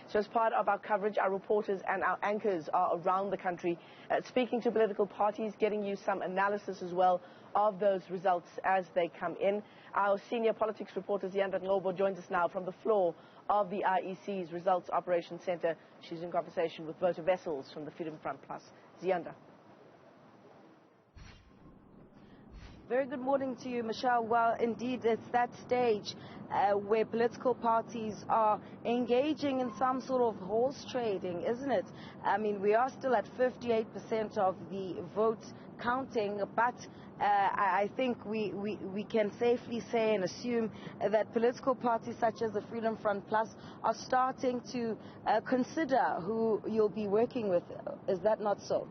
So as part of our coverage, our reporters and our anchors are around the country speaking to political parties, getting you some analysis as well of those results as they come in. Our senior politics reporter ZiyandaNgcobo joins us now from the floor of the IEC's Results Operations Centre. She's in conversation with Wouter Wessels from the Freedom Front Plus. Ziyanda. Very good morning to you, Michelle. Well, indeed, it's that stage where political parties are engaging in some sort of horse trading, isn't it? I mean, we are still at 58% of the votes counting, but I think we can safely say and assume that political parties such as the Freedom Front Plus are starting to consider who you'll be working with. Is that not so?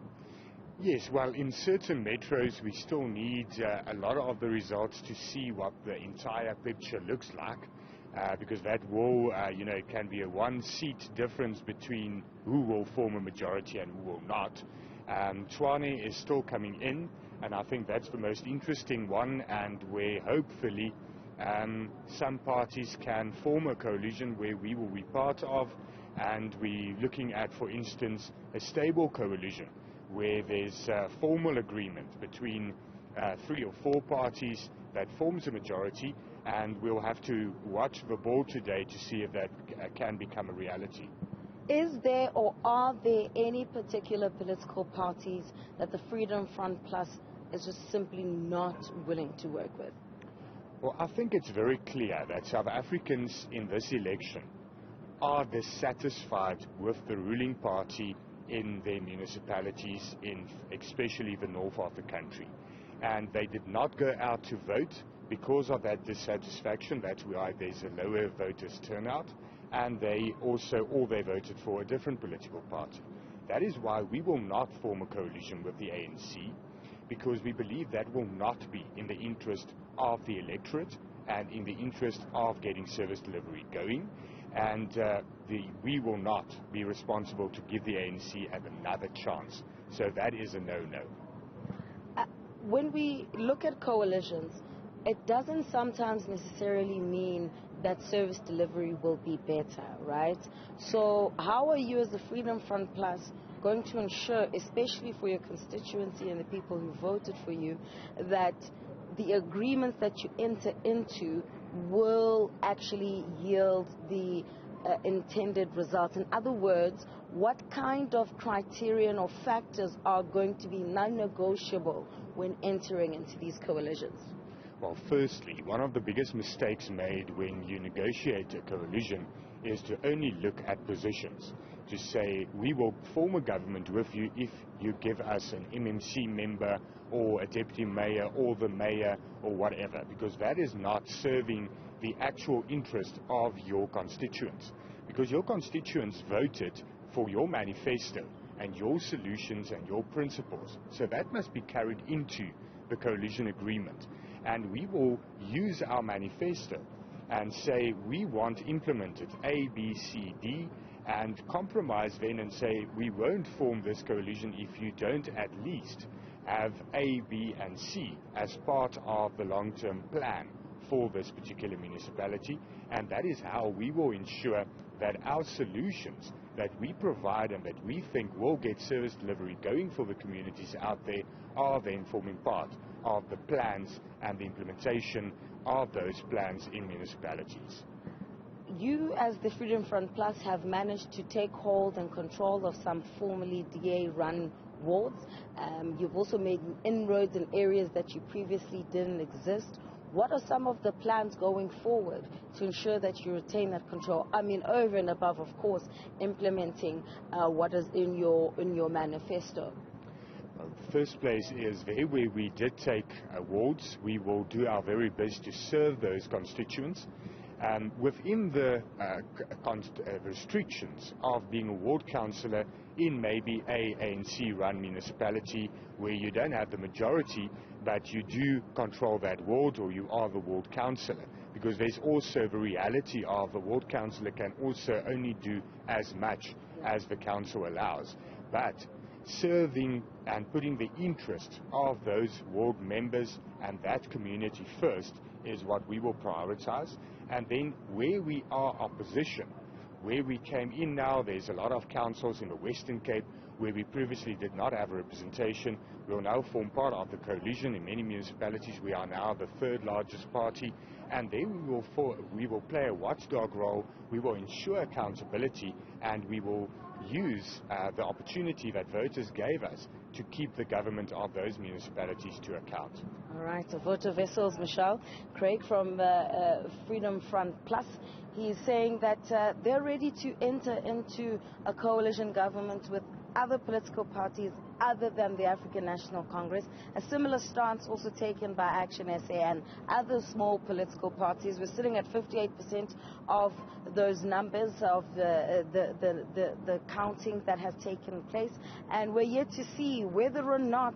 Yes, well, in certain metros we still need a lot of the results to see what the entire picture looks like, because that will, it can be a one-seat difference between who will form a majority and who will not. Tshwane is still coming in, and I think that's the most interesting one, and where hopefully some parties can form a coalition where we will be part of, and we're looking at, for instance, a stable coalition where there's a formal agreement between 3 or 4 parties that forms a majority, and we'll have to watch the board today to see if that can become a reality. Is there or are there any particular political parties that the Freedom Front Plus is just simply not willing to work with? Well, I think it's very clear that South Africans in this election are dissatisfied with the ruling party in their municipalities, in especially the north of the country. And they did not go out to vote because of that dissatisfaction. That's why there's a lower voters turnout, and they voted for a different political party. That is why we will not form a coalition with the ANC, because we believe that will not be in the interest of the electorate and in the interest of getting service delivery going. And we will not be responsible to give the ANC another chance. So that is a no-no. When we look at coalitions, it doesn't sometimes necessarily mean that service delivery will be better, right? So how are you as the Freedom Front Plus going to ensure, especially for your constituency and the people who voted for you, that the agreements that you enter into will actually yield the intended results? In other words, what kind of criterion or factors are going to be non-negotiable when entering into these coalitions? Well, firstly, one of the biggest mistakes made when you negotiate a coalition is to only look at positions. To say, we will form a government with you if you give us an MMC member or a deputy mayor or the mayor or whatever, because that is not serving the actual interest of your constituents. Because your constituents voted for your manifesto and your solutions and your principles. So that must be carried into the coalition agreement. And we will use our manifesto and say we want implemented A, B, C, D, and compromise then and say we won't form this coalition if you don't at least have A, B, and C as part of the long-term plan for this particular municipality. And that is how we will ensure that our solutions that we provide and that we think will get service delivery going for the communities out there are then forming part of the plans and the implementation of those plans in municipalities. You, as the Freedom Front Plus, have managed to take hold and control of some formerly DA-run wards. You've also made inroads in areas that you previously didn't exist. What are some of the plans going forward to ensure that you retain that control? I mean, over and above, of course, implementing what is in your manifesto. Well, the first place is there where we did take wards. We will do our very best to serve those constituents. Within the restrictions of being a ward councillor in maybe a ANC-run municipality where you don't have the majority, but you do control that ward, or you are the ward councillor, because there's also the reality of a ward councillor can also only do as much as the council allows. But serving and putting the interest of those ward members and that community first is what we will prioritize. And then where we are opposition, Where we came in now, there's a lot of councils in the Western Cape where we previously did not have representation. We will now form part of the coalition. In many municipalities, we are now the third largest party, and there we will play a watchdog role. We will ensure accountability, and we will use the opportunity that voters gave us to keep the government of those municipalities to account. All right, so Wouter Wessels, Michelle, Craig from Freedom Front Plus, he's saying that they're ready to enter into a coalition government with other political parties other than the African National Congress. A similar stance also taken by Action SA and other small political parties. We're sitting at 58% of those numbers of the counting that has taken place, and we're yet to see whether or not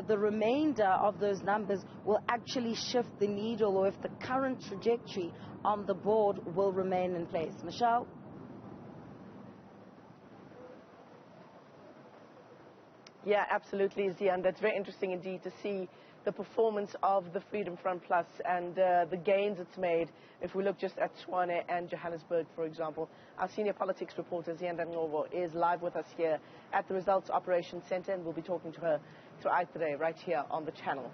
the remainder of those numbers will actually shift the needle, or if the current trajectory on the board will remain in place. Michelle? Yeah, absolutely, Ziyan. That's very interesting indeed to see the performance of the Freedom Front Plus and the gains it's made. If we look just at Tshwane and Johannesburg, for example, our senior politics reporter, ZiyandaNgcobo, is live with us here at the Results Operations Center, and we'll be talking to her throughout the day right here on the channel.